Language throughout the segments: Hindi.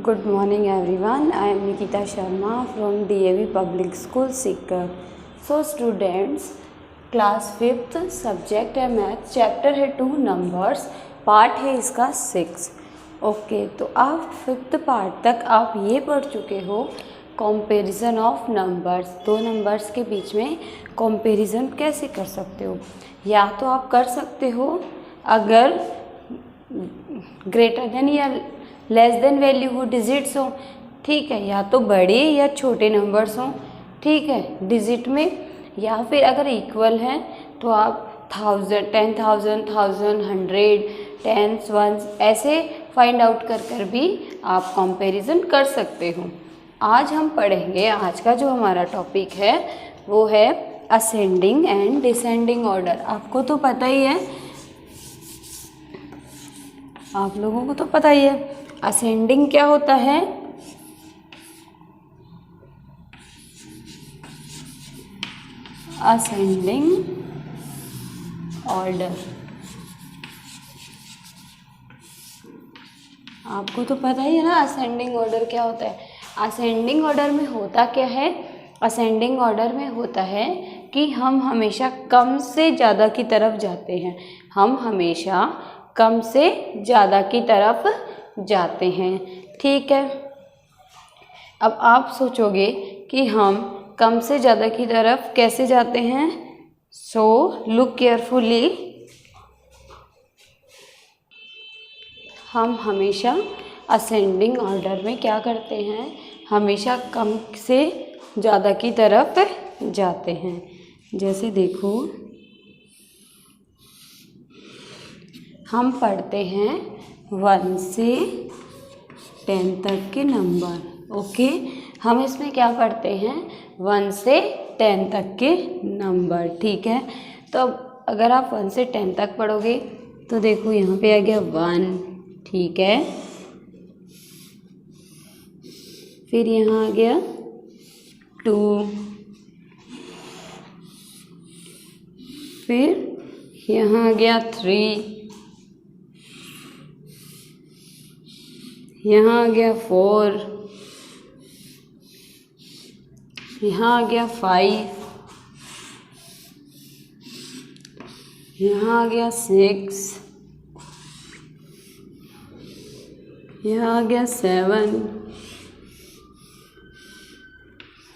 Good morning everyone. I am Nikita Sharma from DAV Public School Sikar. So students, class 5th subject है मैथ, चैप्टर है 2 नंबर्स, पार्ट है इसका 6. ओके, तो आप 5th पार्ट तक आप ये पढ़ चुके हो कंपैरिजन ऑफ नंबर्स. दो नंबर्स के बीच में कंपैरिजन कैसे कर सकते हो. या तो आप कर सकते हो अगर ग्रेटर देन या लेस देन वैल्यू हो, डिजिट्स हो, ठीक है, या तो बड़े या छोटे नंबर्स हों, ठीक है, डिजिट में. या फिर अगर इक्वल हैं तो आप 1000, 10,000, 1000, 100, टेंस, वंस ऐसे फाइंड आउट कर भी आप कंपैरिजन कर सकते हो. आज हम पढ़ेंगे, आज का जो हमारा टॉपिक है वो है असेंडिंग एंड डिसेंडिंग ऑर्डर. आपको तो पता ही है, आप लोगों को तो पता ही है असेंडिंग क्या होता है. असेंडिंग ऑर्डर आपको तो पता ही है ना असेंडिंग ऑर्डर क्या होता है. असेंडिंग ऑर्डर में होता क्या है, असेंडिंग ऑर्डर में होता है कि हम हमेशा कम से ज़्यादा की तरफ जाते हैं. हम हमेशा कम से ज़्यादा की तरफ जाते हैं, ठीक है. अब आप सोचोगे कि हम कम से ज़्यादा की तरफ कैसे जाते हैं. So look carefully. हम हमेशा असेंडिंग ऑर्डर में क्या करते हैं, हमेशा कम से ज़्यादा की तरफ जाते हैं. जैसे देखो, हम पढ़ते हैं 1 से 10 तक के नंबर. ओके, हम इसमें क्या पढ़ते हैं 1 से 10 तक के नंबर, ठीक है. तो अब अगर आप 1 से 10 तक पढ़ोगे तो देखो यहाँ पे आ गया 1, ठीक है. फिर यहाँ आ गया 2, फिर यहाँ आ गया 3, यहाँ आ गया 4, यहाँ आ गया 5, यहाँ आ गया 6, यहाँ आ गया 7,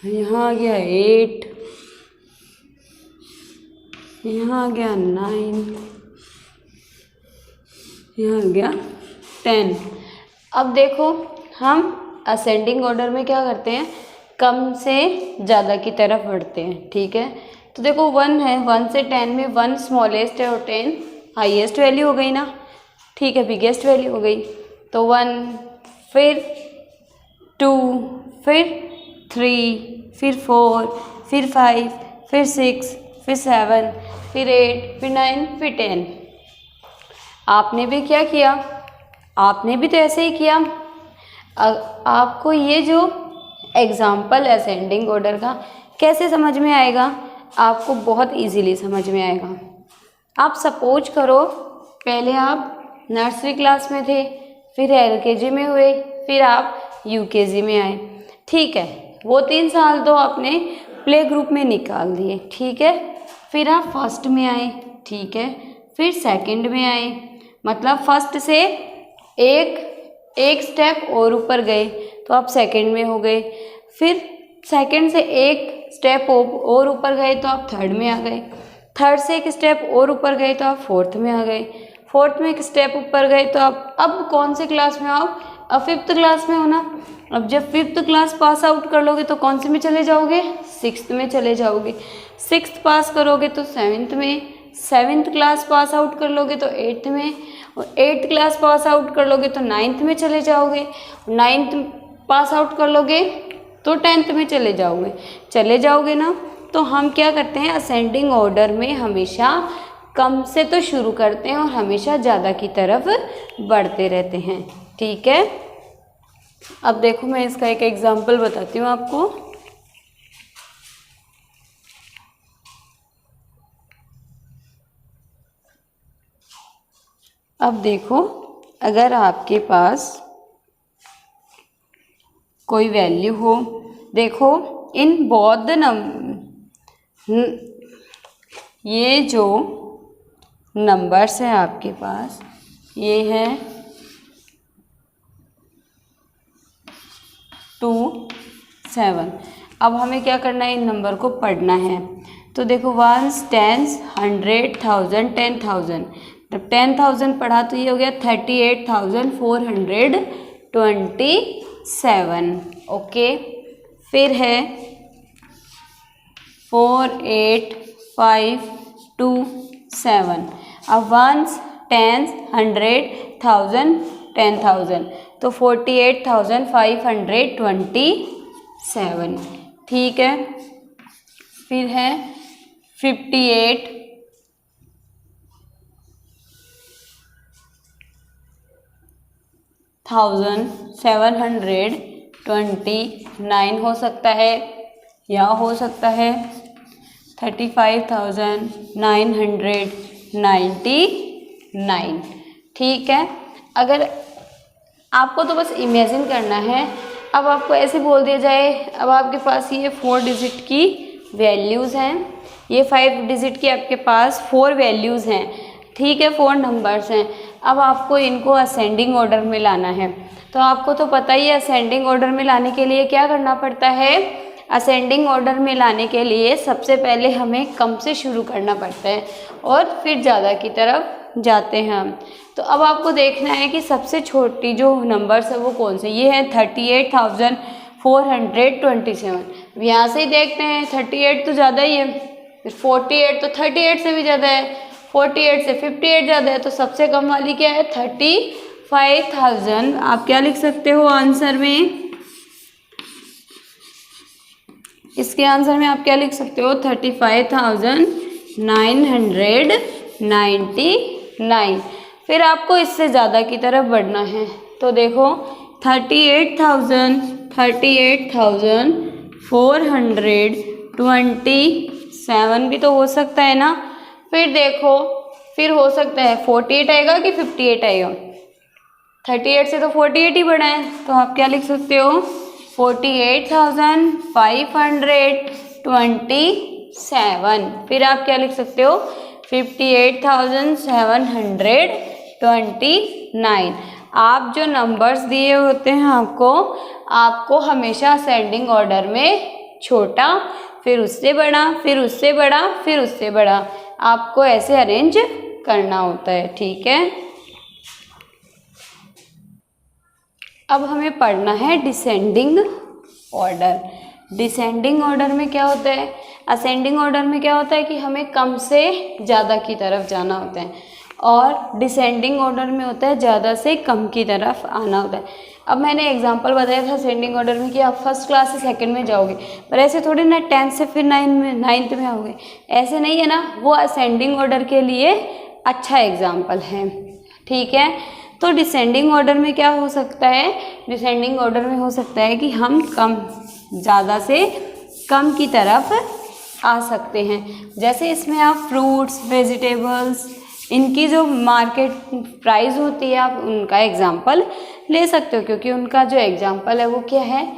यहाँ आ गया 8, यहाँ आ गया 9, यहाँ आ गया 10. अब देखो, हम असेंडिंग ऑर्डर में क्या करते हैं, कम से ज़्यादा की तरफ बढ़ते हैं, ठीक है. तो देखो 1 है, 1 से 10 में 1 स्मॉलेस्ट है और 10 हाईएस्ट वैल्यू हो गई ना, ठीक है, बिगेस्ट वैल्यू हो गई. तो 1, फिर 2, फिर 3, फिर 4, फिर 5, फिर 6, फिर 7, फिर 8, फिर 9, फिर 10. आपने भी क्या किया, आपने भी तो ऐसे ही किया. आपको ये जो एग्जाम्पल असेंडिंग ऑर्डर का कैसे समझ में आएगा, आपको बहुत इजीली समझ में आएगा. आप सपोज करो पहले आप नर्सरी क्लास में थे, फिर LKG में हुए, फिर आप UKG में आए, ठीक है. वो 3 साल तो आपने प्ले ग्रुप में निकाल दिए, ठीक है. फिर आप फर्स्ट में आए, ठीक है, फिर सेकंड में आए, मतलब फर्स्ट से एक स्टेप और ऊपर गए तो आप सेकंड में हो गए. फिर सेकंड से एक स्टेप और ऊपर गए तो आप थर्ड में आ गए. थर्ड से एक स्टेप और ऊपर गए तो आप फोर्थ में आ गए. फोर्थ में एक स्टेप ऊपर गए तो आप अब कौन से क्लास में आओ, अब 5th क्लास में हो ना. अब जब 5th क्लास पास आउट कर लोगे तो कौन से में चले जाओगे, 6th में चले जाओगे. 6th पास करोगे तो 7th में, 7th क्लास पास आउट कर लोगे तो 8th में, और 8th क्लास पास आउट कर लोगे तो 9th में चले जाओगे. 9th पास आउट कर लोगे तो 10th में चले जाओगे ना. तो हम क्या करते हैं, असेंडिंग ऑर्डर में हमेशा कम से तो शुरू करते हैं और हमेशा ज़्यादा की तरफ बढ़ते रहते हैं, ठीक है. अब देखो, मैं इसका एक एग्जाम्पल बताती हूँ आपको. अब देखो, अगर आपके पास कोई वैल्यू हो। देखो इन बोथ द ये जो नंबर्स हैं आपके पास, ये है 2, 7। अब हमें क्या करना है, इन नंबर को पढ़ना है। तो देखो 1s, 10s, 100, 1000, 10,000। जब 10,000 पढ़ा तो ये हो गया 38,427। ओके, फिर है 4, 8, 5, 2, 7। अब 1s, 10s, 100, 1000, 10,000 तो 48,527। ठीक है, फिर है 58,729 हो सकता है, या हो सकता है 35,999। ठीक है, अगर आपको तो बस इमेजिन करना है। अब आपको ऐसे बोल दिया जाए, अब आपके पास ये 4 डिजिट की वैल्यूज़ हैं, ये 5 डिजिट की आपके पास 4 वैल्यूज़ हैं। ठीक है, 4 नंबर्स हैं। अब आपको इनको असेंडिंग ऑर्डर में लाना है। तो आपको तो पता ही है असेंडिंग ऑर्डर में लाने के लिए क्या करना पड़ता है। असेंडिंग ऑर्डर में लाने के लिए सबसे पहले हमें कम से शुरू करना पड़ता है और फिर ज़्यादा की तरफ जाते हैं हम। तो अब आपको देखना है कि सबसे छोटी जो नंबर्स है वो कौन से। ये है 38,427। यहाँ से ही देखते हैं, 38 तो ज़्यादा ही है, फिर 48 तो 38 से भी ज़्यादा है, 48 से 58 ज़्यादा है, तो सबसे कम वाली क्या है 35,000। आप क्या लिख सकते हो आंसर में, इसके आंसर में आप क्या लिख सकते हो 35,999। फिर आपको इससे ज़्यादा की तरफ बढ़ना है। तो देखो 38,427 भी तो हो सकता है ना। फिर देखो, फिर हो सकता है 48 आएगा कि 58 आएगा। 38 से तो 48 ही बढ़ा है, तो आप क्या लिख सकते हो 48,527। फिर आप क्या लिख सकते हो 58,729। आप जो नंबर्स दिए होते हैं आपको हमेशा असेंडिंग ऑर्डर में छोटा, फिर उससे बड़ा, फिर उससे बड़ा, फिर उससे बड़ा, आपको ऐसे अरेंज करना होता है। ठीक है, अब हमें पढ़ना है डिसेंडिंग ऑर्डर। डिसेंडिंग ऑर्डर में क्या होता है, असेंडिंग ऑर्डर में क्या होता है कि हमें कम से ज़्यादा की तरफ जाना होता है, और डिसेंडिंग ऑर्डर में होता है ज़्यादा से कम की तरफ आना होता है। अब मैंने एग्जांपल बताया था असेंडिंग ऑर्डर में कि आप फर्स्ट क्लास से सेकंड में जाओगे, पर ऐसे थोड़ी ना 10th से फिर 9th में आओगे, ऐसे नहीं है ना। वो असेंडिंग ऑर्डर के लिए अच्छा एग्जाम्पल है। ठीक है, तो डिसेंडिंग ऑर्डर में क्या हो सकता है, डिसेंडिंग ऑर्डर में हो सकता है कि हम ज़्यादा से कम की तरफ आ सकते हैं। जैसे इसमें आप फ्रूट्स, वेजिटेबल्स, इनकी जो मार्केट प्राइस होती है आप उनका एग्जाम्पल ले सकते हो, क्योंकि उनका जो एग्जाम्पल है वो क्या है,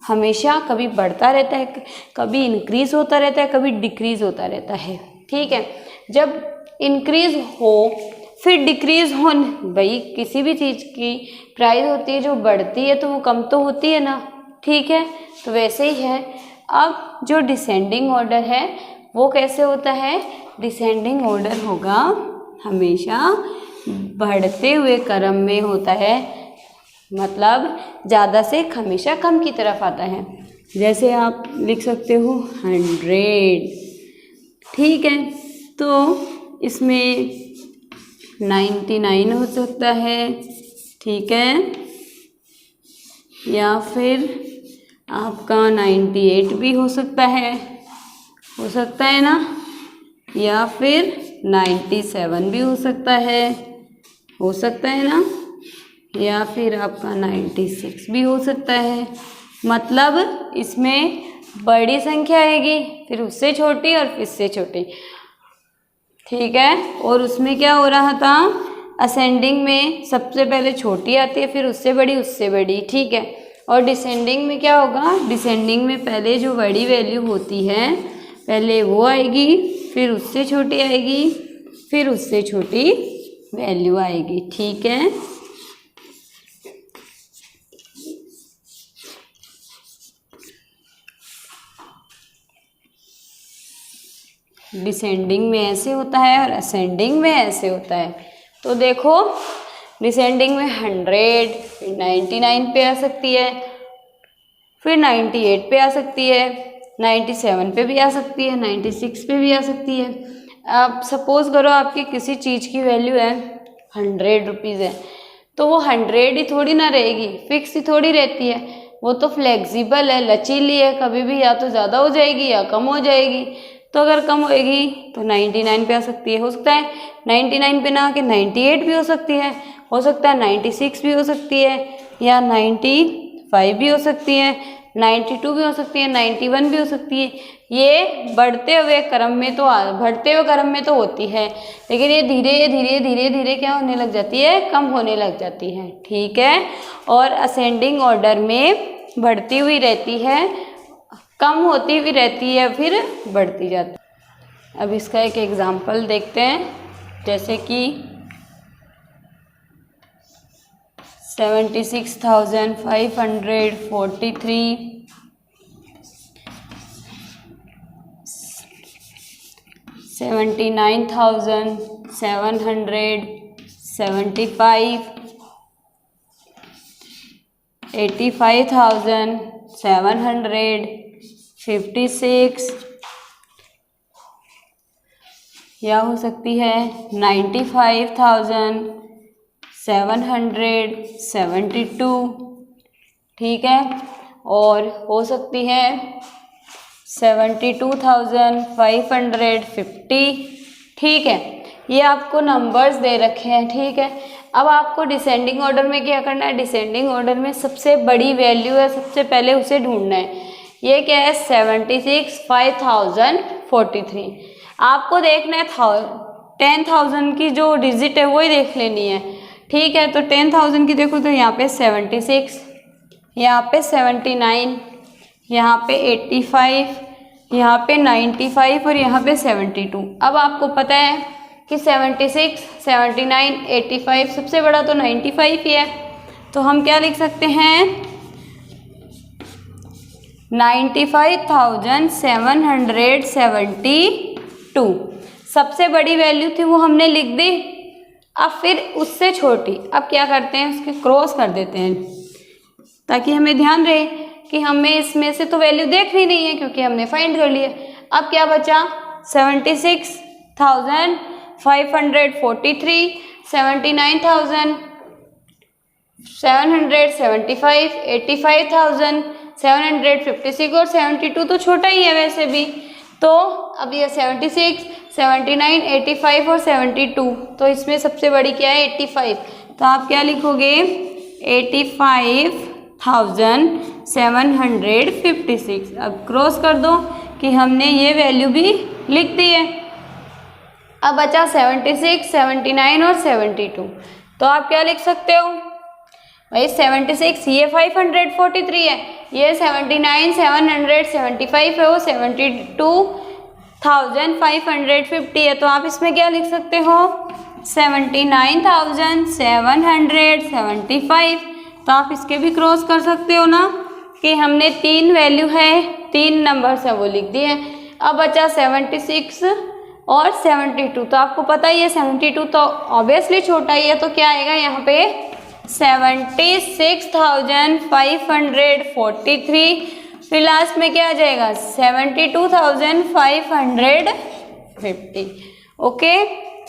हमेशा कभी बढ़ता रहता है, कभी इंक्रीज़ होता रहता है, कभी डिक्रीज़ होता रहता है। ठीक है, जब इंक्रीज़ हो फिर डिक्रीज़ हो, भाई किसी भी चीज़ की प्राइस होती है जो बढ़ती है तो वो कम तो होती है ना। ठीक है, तो वैसे ही है। अब जो डिसेंडिंग ऑर्डर है वो कैसे होता है, डिसेंडिंग ऑर्डर होगा हमेशा बढ़ते हुए क्रम में होता है, मतलब ज़्यादा से हमेशा कम की तरफ आता है। जैसे आप लिख सकते हो 100। ठीक है, तो इसमें 99 हो सकता है। ठीक है, या फिर आपका 98 भी हो सकता है ना, या फिर 97 भी हो सकता है ना, या फिर आपका 96 भी हो सकता है। मतलब इसमें बड़ी संख्या आएगी, फिर उससे छोटी और फिर इससे छोटी। ठीक है, और उसमें क्या हो रहा था, असेंडिंग में सबसे पहले छोटी आती है, फिर उससे बड़ी, उससे बड़ी। ठीक है, और डिसेंडिंग में क्या होगा, डिसेंडिंग में पहले जो बड़ी वैल्यू होती है पहले वो आएगी, फिर उससे छोटी आएगी, फिर उससे छोटी वैल्यू आएगी। ठीक है, डिसेंडिंग में ऐसे होता है और असेंडिंग में ऐसे होता है। तो देखो डिसेंडिंग में 100, फिर 99 पे आ सकती है, फिर 98 पे आ सकती है, 97 पे भी आ सकती है, 96 पे भी आ सकती है। अब सपोज़ करो आपकी किसी चीज़ की वैल्यू है 100 रुपीज़ है, तो वो 100 ही थोड़ी ना रहेगी, फिक्स ही थोड़ी रहती है, वो तो फ्लेक्सिबल है, लचीली है, कभी भी या तो ज़्यादा हो जाएगी या कम हो जाएगी। तो अगर कम होएगी तो 99 पे आ सकती है, हो सकता है 99 पे ना आके 98 भी हो सकती है, हो सकता है 96 भी हो सकती है, या 95 भी हो सकती है, 92 भी हो सकती है, 91 भी हो सकती है। ये बढ़ते हुए क्रम में तो होती है, लेकिन ये धीरे धीरे धीरे धीरे क्या होने लग जाती है, कम होने लग जाती है। ठीक है, और असेंडिंग ऑर्डर में बढ़ती हुई रहती है, कम होती हुई रहती है, फिर बढ़ती जाती है। अब इसका एक एग्जाम्पल देखते हैं, जैसे कि 76,543, 79,775, 85,756, या हो सकती है 95,772। ठीक है, और हो सकती है 72,550। ठीक है, ये आपको नंबर्स दे रखे हैं। ठीक है, अब आपको डिसेंडिंग ऑर्डर में क्या करना है, डिसेंडिंग ऑर्डर में सबसे बड़ी वैल्यू है, सबसे पहले उसे ढूंढना है। ये क्या है, 76,543। आपको देखना है 10,000 की जो डिजिट है वही देख लेनी है। ठीक है, तो 10,000 की देखो तो यहाँ पे 76, यहाँ पे 79, यहाँ पे 85, यहाँ पे 95 और यहाँ पे 72। अब आपको पता है कि 76, 79, 85, सबसे बड़ा तो 95 ही है, तो हम क्या लिख सकते हैं, 95,772 सबसे बड़ी वैल्यू थी, वो हमने लिख दी। अब फिर उससे छोटी, अब क्या करते हैं, उसके क्रॉस कर देते हैं, ताकि हमें ध्यान रहे कि हमें इसमें से तो वैल्यू देखनी नहीं है, क्योंकि हमने फाइंड कर लिया। अब क्या बचा, 76,543, 79,775, 85,756 और 72 तो छोटा ही है वैसे भी। तो अब ये 76, 79, 85 और 72, तो इसमें सबसे बड़ी क्या है, 85। तो आप क्या लिखोगे, 85,756। अब क्रॉस कर दो कि हमने ये वैल्यू भी लिख दी है। अब बचा 76, 79 और 72, तो आप क्या लिख सकते हो भाई, 76 ये 543 है, ये 79 775 है, वो 72,550 है, तो आप इसमें क्या लिख सकते हो, 79,775। तो आप इसके भी क्रॉस कर सकते हो ना, कि हमने 3 वैल्यू है, 3 नंबर्स है वो लिख दिए हैं। अब बचा 76 और 72, तो आपको पता ही है 72 तो ऑब्वियसली छोटा ही है, तो क्या आएगा यहाँ पे 76,543, फिर लास्ट में क्या आ जाएगा 72,550। ओके,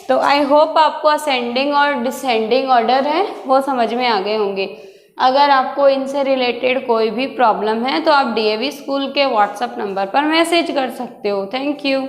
तो आई होप आपको असेंडिंग और डिसेंडिंग ऑर्डर है वो समझ में आ गए होंगे। अगर आपको इनसे रिलेटेड कोई भी प्रॉब्लम है तो आप DAV स्कूल के व्हाट्सएप नंबर पर मैसेज कर सकते हो। Thank you.